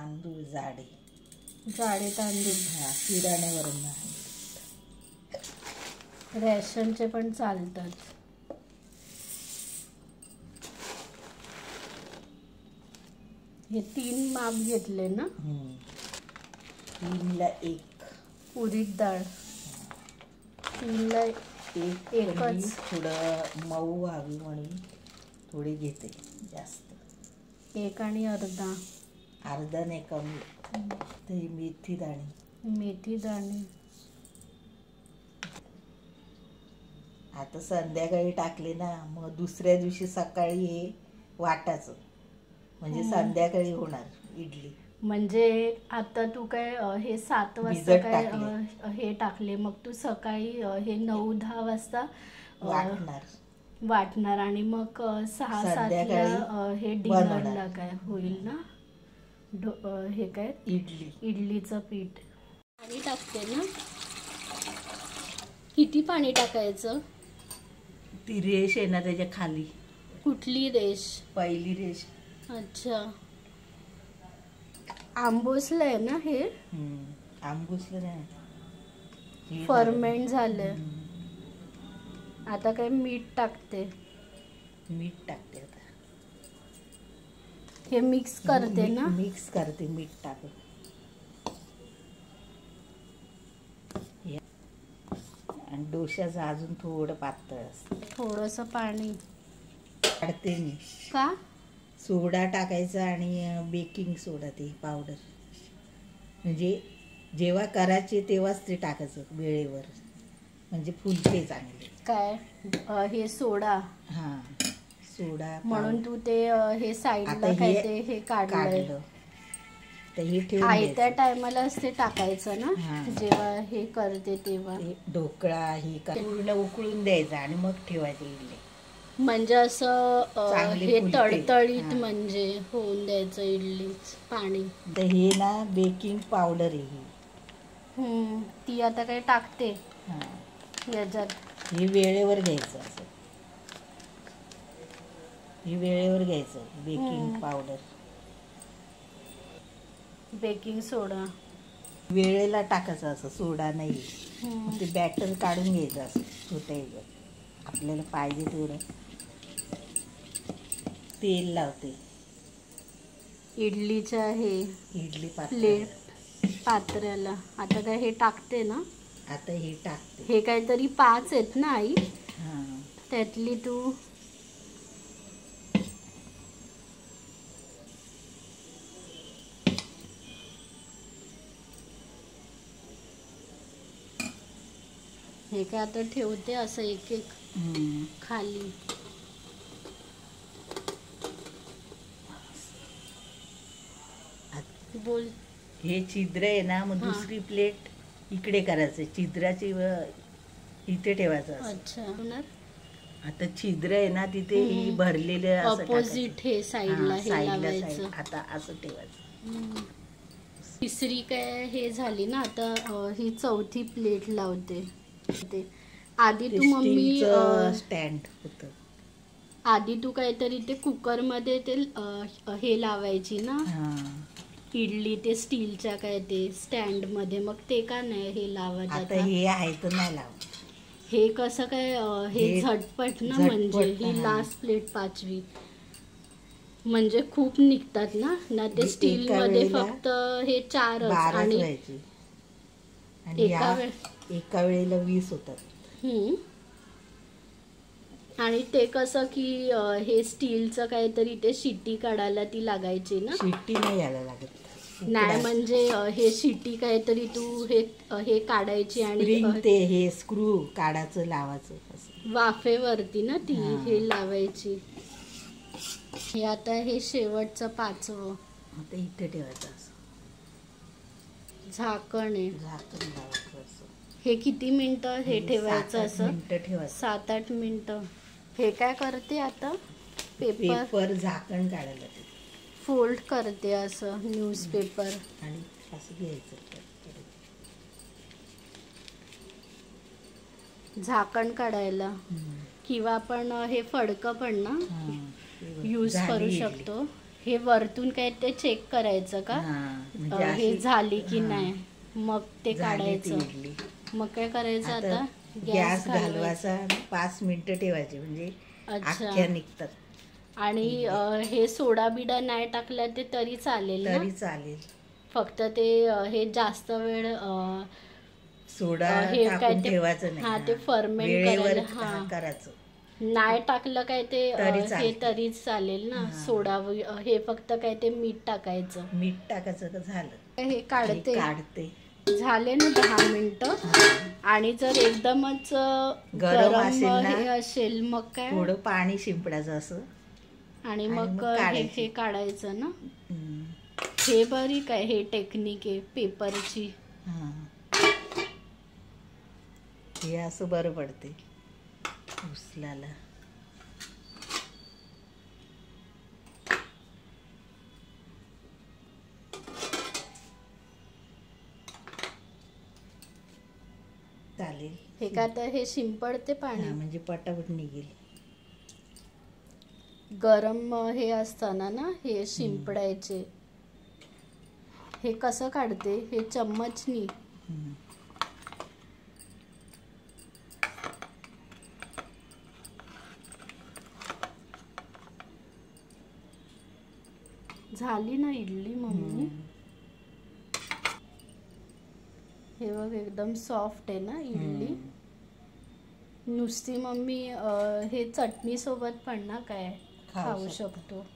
तांदूळ जाडे तांदूळ. हा, किराण्यावरून रॅशनचे पण चालतात. हे 3 माप घेतले ना. 3ला 1 उडीद डाळ. 3ला एकच. थोडं मऊ व्हावी म्हणून थोडी घेते जास्त. 1 आणि अर्धा. अर्धा नाही, कमी. ते मेथी दाणे आता संध्याकाळी टाकले ना, मग दुसऱ्या दिवशी सकाळी हे वाटायचं, म्हणजे संध्याकाळी होणार इडली. म्हणजे आता तू काय हे 7 वाजता काय हे टाकले, मग तू सकाळी हे 9-10 वाजता वाटणार आणि मग 6-7ला हे डिनरला काय होईल ना. हे काय इडलीचं पीठ. पाणी टाकते ना. किती पाणी टाकायचं? ती रेष आहे ना त्याच्या खाली. कुठली रेष? पहिली रेष. अच्छा, आंबोसलंय ना हे. आंबोसलं नाही, फर्मेंट झालंय. आता काय मीठ टाकते आता. हे मिक्स करते ना. मिक्स करते मीठ टाकून. आणि डोशाचं अजून थोडं पातळ असतं. थोडंसं पाणी काढते मी. का? सोडा टाकायचा आणि बेकिंग सोडा, ते पावडर. म्हणजे जेव्हा करायचे तेव्हाच ते टाकायचं वेळेवर, म्हणजे फुलते चांगले. काय हे सोडा? हा, सोडा. म्हणून तू ते हे साईडला काय ते हे काढलं. तर हे ठेवून आयत्या टायमालाच ते टाकायचं ना. जेव्हा हे करते तेव्हा. ढोकळा हे पूर्ण उकळून द्यायचं आणि मग ठेवायचं इडली. म्हणजे असं हे तळतळीत म्हणजे होऊन द्यायचं इडली. पाणी. तर हे ना बेकिंग पावडर आहे. ती आता काय टाकते याच्यात. हे वेळेवर घ्यायचं असं. हे वेळेवर घ्यायचं बेकिंग पावडर. बेकिंग सोडा वेळेला टाकायचं, असं सोडा नाही. ते बॅटर काढून घ्यायचं असं छोट्या आपल्याला पाहिजे तेवढं. तेल लावते इडलीच्या हे इडली पात्र्याला. आता काय हे टाकते ना. आता हे टाकते. हे काहीतरी 5 आहेत ना आई. त्यातली तू हे काय आता ठेवते असं एक खाली. बोल. हे छिद्र आहे ना, मग दुसरी प्लेट इकडे करायचं, छिद्राची इथे ठेवायचं. अच्छा. आता छिद्र आहे ना तिथे ही भरलेलं अपोजिट हे साईडला लावायचं. आता असं ठेवायचं. तिसरी काय हे झाली ना. आता ही 4थी प्लेट लावते. आधी तू मम्मी स्टँड होतं. आधी तू काहीतरी ते कुकर मध्ये ते हे लावायची ना इडली, ते स्टीलच्या काय ते स्टँड मध्ये. मग ते का नाही हे लावत आता? हे आहे तर नाही लावत. हे कसं काय हे झटपट ना. म्हणजे ही लास्ट प्लेट 5वी म्हणजे खूप निघतात ना ते स्टील मध्ये. फक्त हे 4च आणि एका वेळेला 20 होतात. आणि ते कसं की हे स्टीलचं काहीतरी ते शिट्टी काढायला ती लागायची ना. शिट्टी नाही यायला लागत. नाही म्हणजे हे शिट्टी काहीतरी तू हे काढायची आणि ते हे स्क्रू काढायचं लावायचं वाफेवरती ना ती हे लावायची. हे आता हे शेवटचं 5वं. आता इथे ठेवायचं असं. झाकण आहे. झाकण लावायचं असं. हे किती मिनिटं हे ठेवायचं असं? 7-8 मिनिटं. हे काय करते आता? पेपर झाकण काढायला फोल्ड करते असं न्यूजपेपर. आणि असं घ्यायचं झाकण काढायला. किंवा आपण हे फडकं पण ना यूज करू शकतो. हे वरतून काय ते चेक करायचं का? म्हणजे हे झाली की नाही, मग ते झाली ती काढायचं. इडली. मग काय करायचं आता? गॅस घालवायचा आणि 5 मिनिटं ठेवायची म्हणजे अख्ख्या निघतात. आणि हे सोडा बिडा नाही टाकला ते तरी चालेल ना? तरी चालेल. फक्त ते हे जास्त वेळ सोडा हे काय टाकून ते ठेवायचं नाही. हा ते फर्मेंट करायला करायचं. नाही टाकलं काय ते तरी हे तरीच चालेल ना? सोडा हे फक्त काय ते मीठ टाकायचं. मीठ टाकायचं का झालं. हे काढते झाले ना 10 मिनिटं. आणि जर एकदमच गरम हे असेल मग काय थोडं पाणी शिंपडायचं असं आणि मग हे काढायचं ना. हे बरी काय हे टेक्निक आहे पेपरची. हे असं बरं पडते उचलायला. चालेल. हे काय तर हे शिंपडते पाणी म्हणजे पटापट निघेल. गरम हे असताना ना हे शिंपडायचे. हे कसं काढते? हे चम्मचनी. झाली ना इडली मम्मी? हे बघ एकदम सॉफ्ट आहे ना इडली. नुसती मम्मी हे चटणी सोबत पण ना काय खाऊ शकतो.